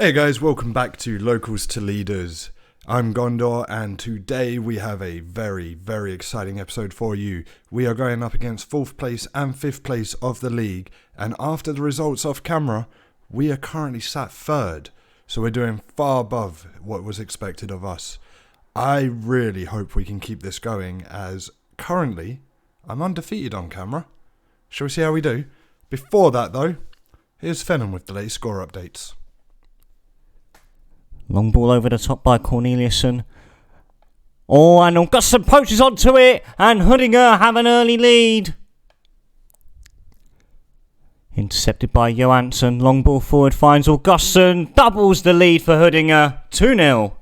Hey guys, welcome back to Locals to Leaders. I'm Gondor, and today we have a very, very exciting episode for you. We are going up against 4th place and 5th place of the league, and after the results off camera, we are currently sat 3rd, so we're doing far above what was expected of us. I really hope we can keep this going, as currently I'm undefeated on camera. Shall we see how we do? Before that though, here's Fennon with the latest score updates. Long ball over the top by Corneliusson. Oh, and Augustin poaches onto it, and Huddinge have an early lead. Intercepted by Johansson. Long ball forward finds Augustin. Doubles the lead for Huddinge. 2-0.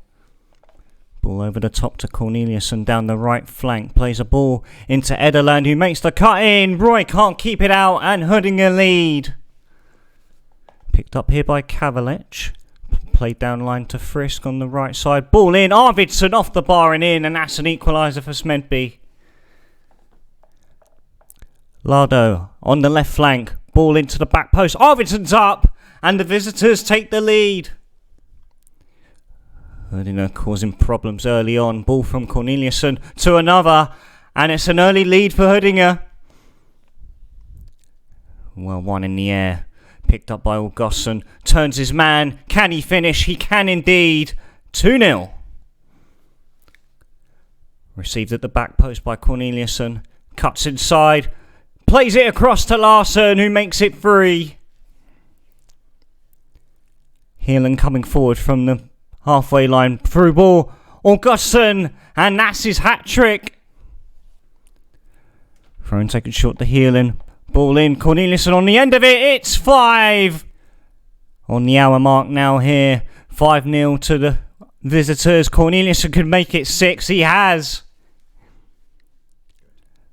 Ball over the top to Corneliusson down the right flank. Plays a ball into Ederland, who makes the cut in. Roy can't keep it out, and Huddinge lead. Picked up here by Kavalec. Played down line to Frisk on the right side. Ball in. Arvidsson off the bar and in. And that's an equaliser for Smedby. Lardo on the left flank. Ball into the back post. Arvidsson's up. And the visitors take the lead. Huddinge causing problems early on. Ball from Corneliusson to another. And it's an early lead for Huddinge. Well, one in the air. Picked up by Augustin, turns his man. Can he finish? He can indeed. 2-0. Received at the back post by Corneliusson. Cuts inside. Plays it across to Larsson, who makes it 3. Heelan coming forward from the halfway line. Through ball. Augustin. And that's his hat-trick. Throw taken short to Heelan. Ball in, Corneliusson on the end of it, it's 5! On the hour mark now here, 5-0 to the visitors. Corneliusson could make it 6, he has.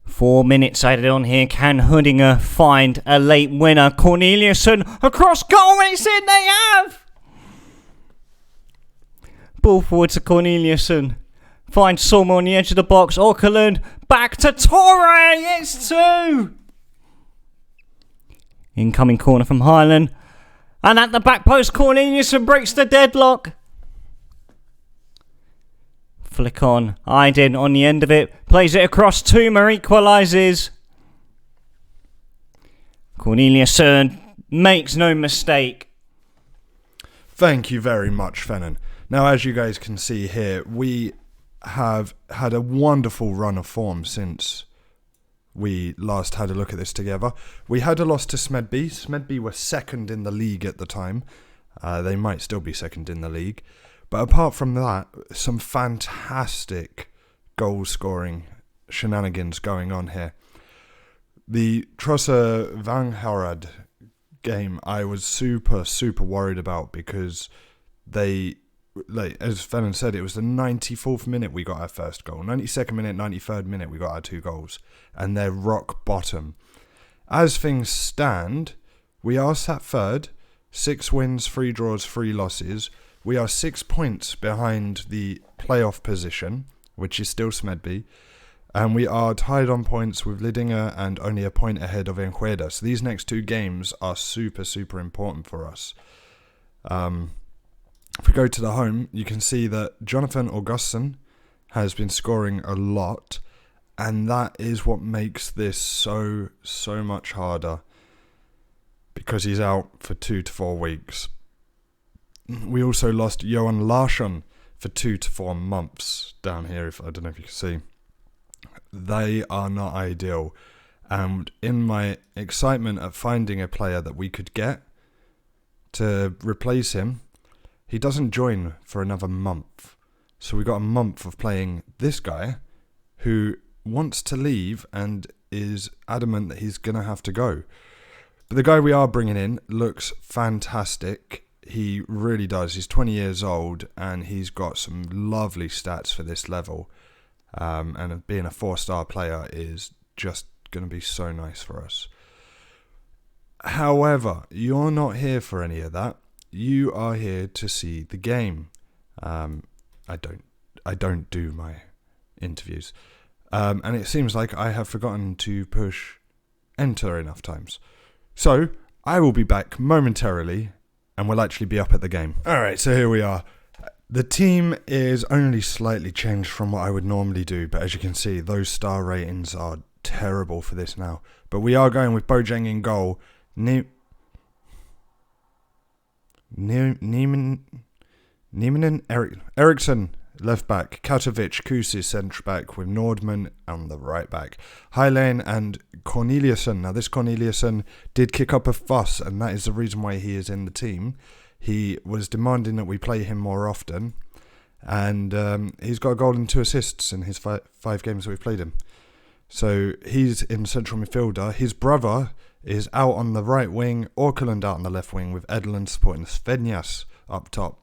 4 minutes added on here, can Huddinge find a late winner? Corneliusson across goal, it's in, they have! Ball forward to Corneliusson. Finds Solmer on the edge of the box, Åkerlund, back to Torre, it's 2! Incoming corner from Highland. And at the back post, Corneliusson breaks the deadlock. Flick on. Aydin on the end of it. Plays it across. Tuma equalises. Corneliusson makes no mistake. Thank you very much, Fennon. Now, as you guys can see here, we have had a wonderful run of form since we last had a look at this together. We had a loss to Smedby. Smedby were 2nd in the league at the time. They might still be 2nd in the league. But apart from that, some fantastic goal-scoring shenanigans going on here. The Trosse Vanharad game, I was super, super worried about because they, like as Fennon said, it was the 94th minute we got our first goal. 92nd minute, 93rd minute, we got our 2 goals. And they're rock bottom. As things stand, we are sat 3rd. 6 wins, 3 draws, 3 losses. We are 6 points behind the playoff position, which is still Smedby. And we are tied on points with Lidingö and only a point ahead of Enschede. So these next 2 games are super, super important for us. If we go to the home, you can see that Jonathan Augustin has been scoring a lot. And that is what makes this so much harder. Because he's out for 2 to 4 weeks. We also lost Johan Larsson for 2 to 4 months down here. I don't know if you can see. They are not ideal. And in my excitement at finding a player that we could get to replace him, he doesn't join for another month. So we got a month of playing this guy who wants to leave and is adamant that he's going to have to go. But the guy we are bringing in looks fantastic. He really does. He's 20 years old and he's got some lovely stats for this level. And being a 4-star player is just going to be so nice for us. However, you're not here for any of that. You are here to see the game. I don't do my interviews. And it seems like I have forgotten to push enter enough times. So, I will be back momentarily and we'll actually be up at the game. Alright, so here we are. The team is only slightly changed from what I would normally do, but as you can see, those star ratings are terrible for this now. But we are going with Bojang in goal. Nieminen, Eriksson, left back. Katovic, Kusis, centre back, with Nordman on the right back. Hylane and Corneliusson. Now this Corneliusson did kick up a fuss, and that is the reason why he is in the team. He was demanding that we play him more often, and he's got a goal and 2 assists in his 5 games that we've played him. So he's in central midfielder. His brother is out on the right wing, Orkeland out on the left wing, with Edeland supporting Svenjas up top.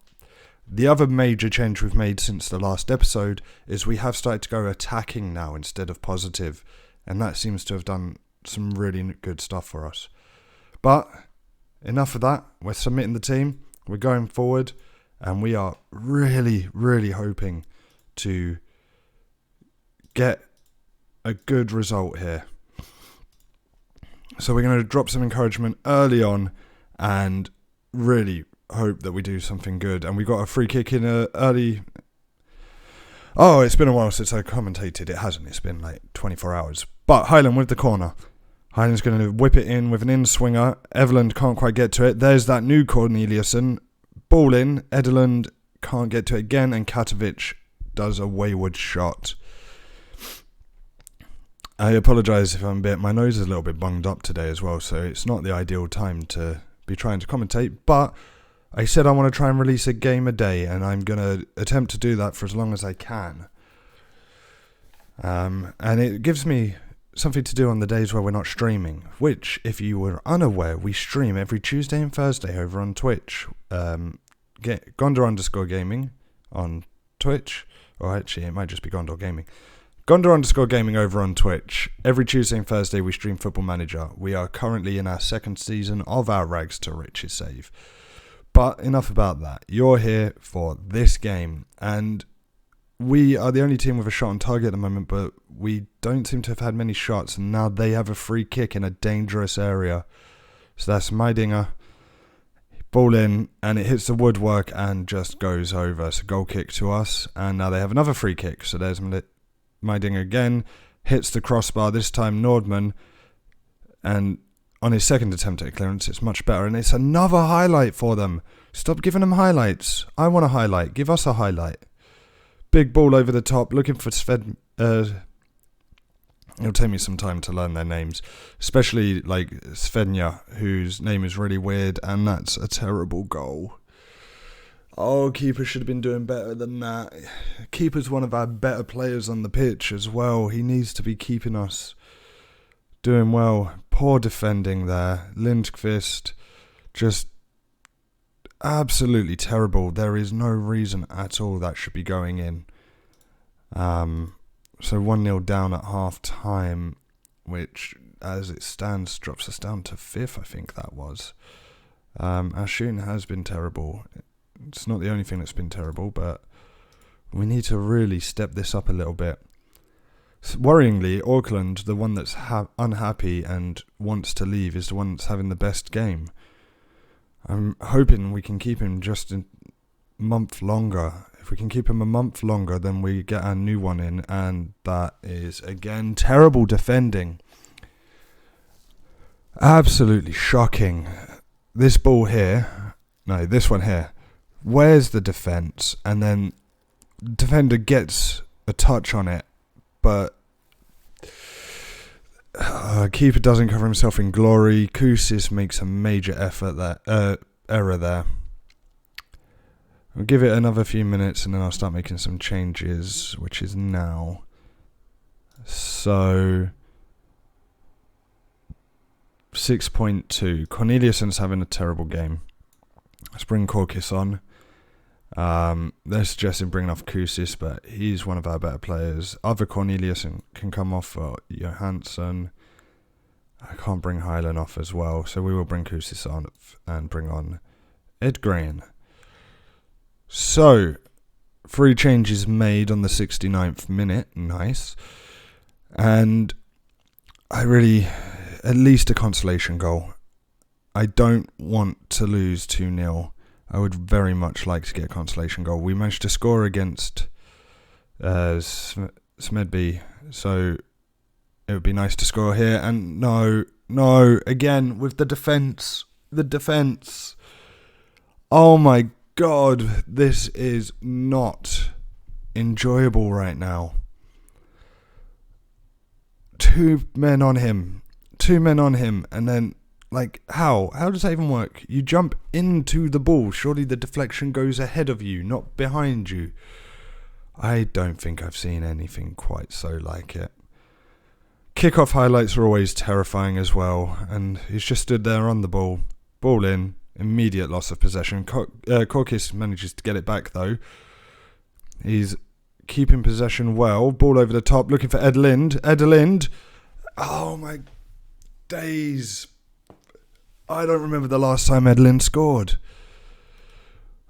The other major change we've made since the last episode is we have started to go attacking now instead of positive, and that seems to have done some really good stuff for us. But enough of that. We're submitting the team, we're going forward, and we are really, really hoping to get a good result here. So we're going to drop some encouragement early on and really hope that we do something good. And we got a free kick in early. Oh, it's been a while since I commentated. It hasn't. It's been like 24 hours. But Hyland with the corner. Hyland's going to whip it in with an in-swinger. Everland can't quite get to it. There's that new Corneliusson. Ball in. Edeland can't get to it again. And Katovic does a wayward shot. I apologise if I'm my nose is a little bit bunged up today as well, so it's not the ideal time to be trying to commentate, but I said I want to try and release a game a day, and I'm going to attempt to do that for as long as I can. And it gives me something to do on the days where we're not streaming, which, if you were unaware, we stream every Tuesday and Thursday over on Twitch. Gondor_gaming on Twitch, or actually it might just be Gondor Gaming. Gondor_gaming over on Twitch. Every Tuesday and Thursday we stream Football Manager. We are currently in our 2nd season of our Rags to Riches save. But enough about that. You're here for this game. And we are the only team with a shot on target at the moment, but we don't seem to have had many shots. And now they have a free kick in a dangerous area. So that's Meidinger. Ball in, and it hits the woodwork and just goes over. It's a goal kick to us. And now they have another free kick. So there's Meidinger again, hits the crossbar, this time Nordman, and on his 2nd attempt at clearance, it's much better, and it's another highlight for them. Stop giving them highlights. I want a highlight. Give us a highlight. Big ball over the top, looking for Sved. It'll take me some time to learn their names, especially like Svenja, whose name is really weird, and that's a terrible goal. Oh, keeper should have been doing better than that. Keeper's one of our better players on the pitch as well. He needs to be keeping us doing well. Poor defending there. Lindqvist, just absolutely terrible. There is no reason at all that should be going in. So 1-0 down at half time, which, as it stands, drops us down to 5th, I think that was. Our shooting has been terrible. It's not the only thing that's been terrible, but we need to really step this up a little bit. Worryingly, Auckland, the one that's unhappy and wants to leave, is the one that's having the best game. I'm hoping we can keep him just a month longer. If we can keep him a month longer, then we get our new one in, and that is, again, terrible defending. Absolutely shocking. This ball here, no, this one here. Where's the defence? And then the defender gets a touch on it, but keeper doesn't cover himself in glory. Kusis makes a major error there. I'll give it another few minutes and then I'll start making some changes, which is now. So 6.2. Corneliusson's having a terrible game. Let's bring Korkis on. They're suggesting bringing off Kusis, but he's one of our better players. Other Corneliusson can come off for Johansson. I can't bring Hyland off as well, so we will bring Kusis on and bring on Edgren. So, 3 changes made on the 69th minute. Nice. And I really, at least a consolation goal. I don't want to lose 2-0. I would very much like to get a consolation goal. We managed to score against Smedby, so it would be nice to score here. And no, again with the defence. Oh my God, this is not enjoyable right now. 2 men on him, and then, like, how does that even work? You jump into the ball, surely the deflection goes ahead of you, not behind you. I don't think I've seen anything quite so like it. Kickoff highlights are always terrifying as well, and he's just stood there on the ball in, immediate loss of possession. Korkis manages to get it back though. He's keeping possession well, ball over the top, looking for Ed Lind. Oh my days. I don't remember the last time Ed Lind scored.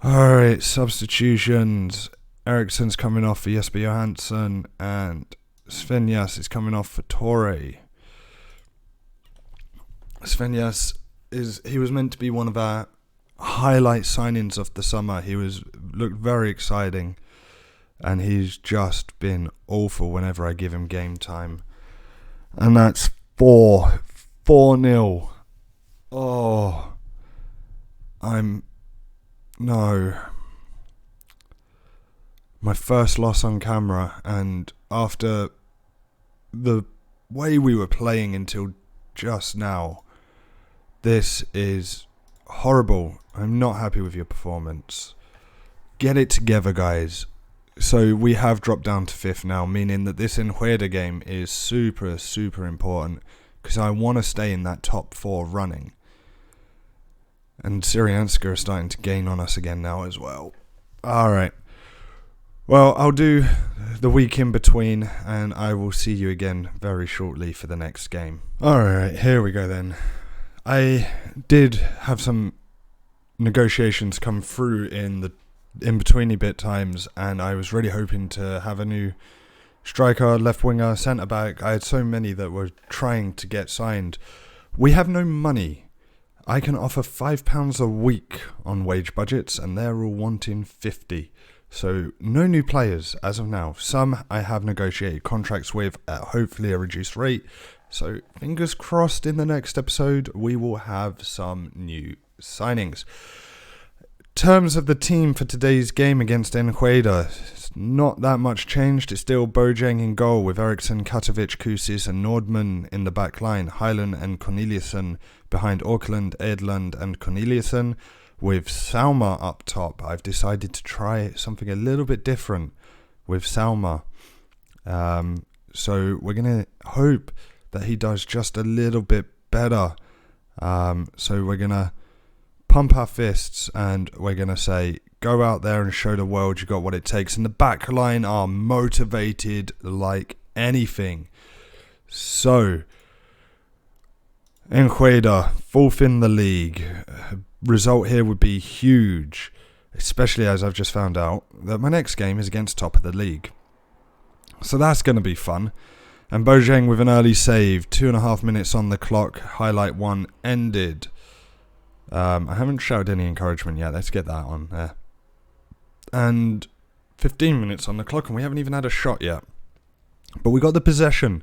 Alright, substitutions. Eriksson's coming off for Jesper Johansson, and Svenjas is coming off for Torre. Svenjas he was meant to be one of our highlight signings of the summer. Looked very exciting, and he's just been awful whenever I give him game time. And that's 4-0. Oh, no. My first loss on camera, and after the way we were playing until just now, this is horrible. I'm not happy with your performance. Get it together, guys. So we have dropped down to 5th now, meaning that this Huddinge game is super, super important, because I want to stay in that top 4 running. And Syrianska are starting to gain on us again now as well. Alright. Well, I'll do the week in between, and I will see you again very shortly for the next game. Alright, here we go then. I did have some negotiations come through in the in-betweeny bit times, and I was really hoping to have a new striker, left winger, centre back. I had so many that were trying to get signed. We have no money. I can offer £5 a week on wage budgets, and they're all wanting 50. So no new players as of now. Some I have negotiated contracts with at hopefully a reduced rate. So fingers crossed in the next episode we will have some new signings. Terms of the team for today's game against Huddinge, it's not that much changed. It's still Bojang in goal with Eriksson, Katovic, Kusis and Nordman in the back line. Hyland and Corneliusson behind Auckland, Edlund and Corneliusson. With Salma up top, I've decided to try something a little bit different with Salma. So we're going to hope that he does just a little bit better. So we're going to pump our fists and we're going to say, go out there and show the world you got what it takes. And the back line are motivated like anything. So, Huddinge, 4th in the league. Result here would be huge, especially as I've just found out that my next game is against top of the league. So that's going to be fun. And Bojang with an early save, 2.5 minutes on the clock, highlight 1 ended. I haven't shouted any encouragement yet, let's get that on there. And 15 minutes on the clock and we haven't even had a shot yet. But we got the possession.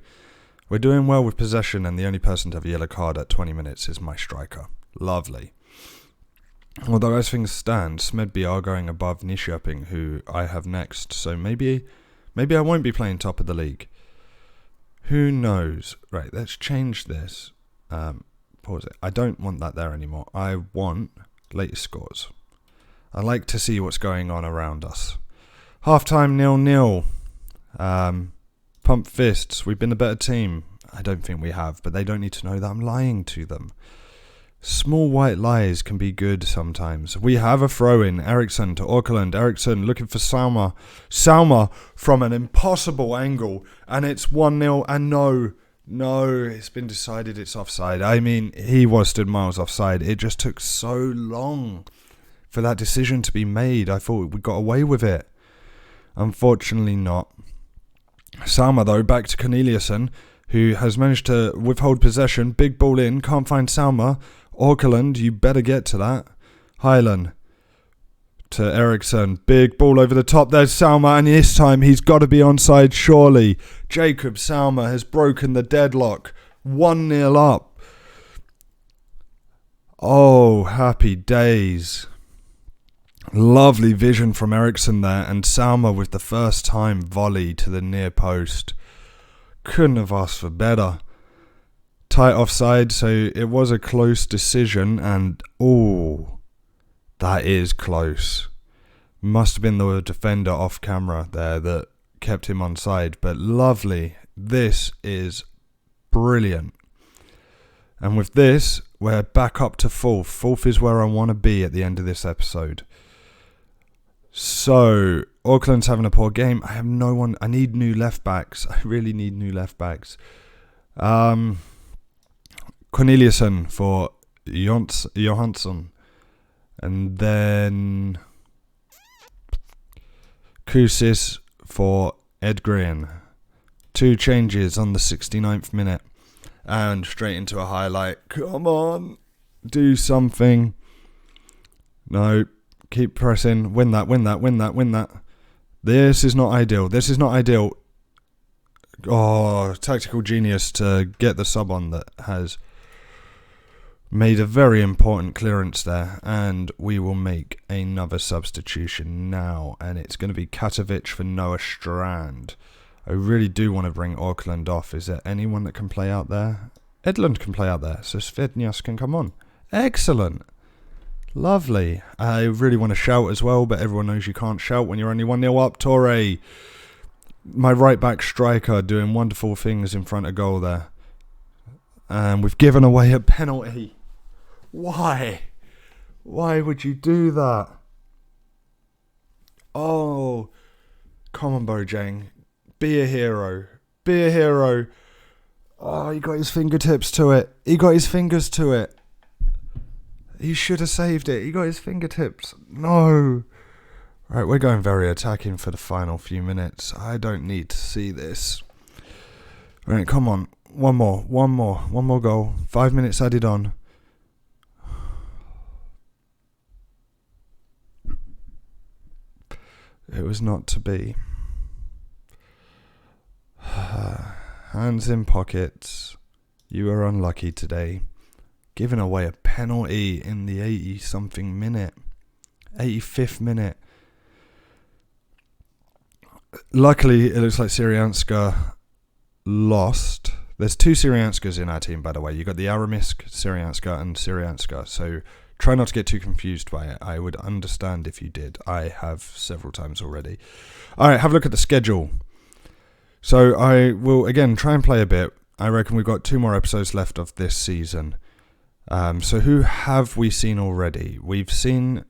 We're doing well with possession, and the only person to have a yellow card at 20 minutes is my striker. Lovely. Although as things stand, Smedby are going above Nyköping, who I have next, so maybe I won't be playing top of the league. Who knows? Right, let's change this. Pause it. I don't want that there anymore. I want latest scores. I like to see what's going on around us. Half-time 0-0. Pump fists. We've been the better team. I don't think we have, but they don't need to know that I'm lying to them. Small white lies can be good sometimes. We have a throw-in. Eriksson to Auckland. Eriksson looking for Salma. Salma from an impossible angle. And it's 1-0. And no, it's been decided it's offside. I mean, he was stood miles offside. It just took so long for that decision to be made. I thought we got away with it. Unfortunately not. Salma, though, back to Corneliusson, who has managed to withhold possession. Big ball in, can't find Salma. Auckland, you better get to that. Highland to Eriksson. Big ball over the top. There's Salma, and this time he's got to be onside, surely. Jacob Salma has broken the deadlock. 1-0 up. Oh, happy days. Lovely vision from Eriksson there, and Salma with the first time volley to the near post. Couldn't have asked for better. Tight offside, so it was a close decision, and that is close. Must have been the defender off camera there that kept him onside, but lovely. This is brilliant. And with this, we're back up to fourth. Fourth is where I want to be at the end of this episode. So, Auckland's having a poor game. I have no one. I need new left backs. I really need new left backs. Corneliusson for Johansson. And then Kusis for Edgren. 2 changes on the 69th minute. And straight into a highlight. Come on. Do something. No. Keep pressing. Win that. This is not ideal. Oh, tactical genius to get the sub on that has made a very important clearance there. And we will make another substitution now. And it's going to be Katovic for Noah Strand. I really do want to bring Auckland off. Is there anyone that can play out there? Edlund can play out there. So Svednias can come on. Excellent. Lovely. I really want to shout as well, but everyone knows you can't shout when you're only 1-0 up. Torre, my right back striker, doing wonderful things in front of goal there. And we've given away a penalty. Why? Why would you do that? Oh, come on, Bojang. Be a hero. Oh, he got his fingertips to it. He got his fingers to it. He should have saved it. He got his fingertips. No. Right, we're going very attacking for the final few minutes. I don't need to see this. Right, come on. One more goal. 5 minutes added on. It was not to be. Hands in pockets. You are unlucky today. Giving away a penalty in the 80-something minute. 85th minute. Luckily, it looks like Syrianska lost. There's 2 Syrianskas in our team, by the way. You got the Aramisk, Syrianska, and Syrianska. So try not to get too confused by it. I would understand if you did. I have several times already. All right, have a look at the schedule. So I will, again, try and play a bit. I reckon we've got 2 more episodes left of this season. So who have we seen already? We've seen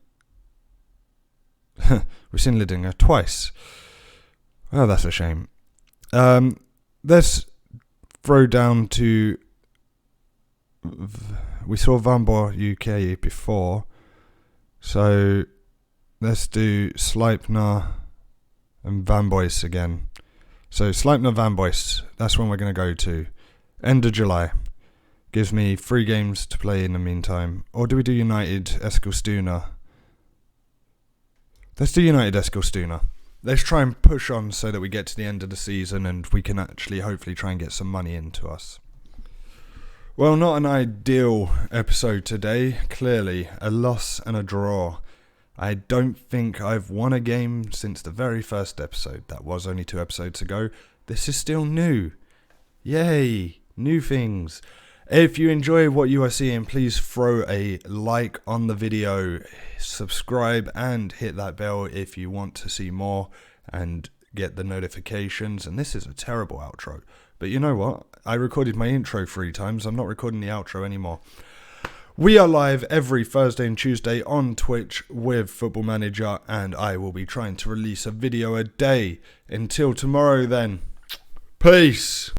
Huddinge twice. Oh, that's a shame. Let's throw down to... We saw Vanborg UK before. So let's do Sleipner and Van Boys again. So Sleipner, Van Boys, that's when we're going to go to. End of July. Gives me 3 games to play in the meantime. Or do we do United Eskilstuna? Let's do United Eskilstuna. Let's try and push on so that we get to the end of the season and we can actually hopefully try and get some money into us. Well, not an ideal episode today. Clearly, a loss and a draw. I don't think I've won a game since the very first episode. That was only 2 episodes ago. This is still new. Yay! New things. If you enjoy what you are seeing, please throw a like on the video, subscribe and hit that bell if you want to see more and get the notifications. And this is a terrible outro, but you know what? I recorded my intro 3 times. I'm not recording the outro anymore. We are live every Thursday and Tuesday on Twitch with Football Manager, and I will be trying to release a video a day. Until tomorrow then, peace.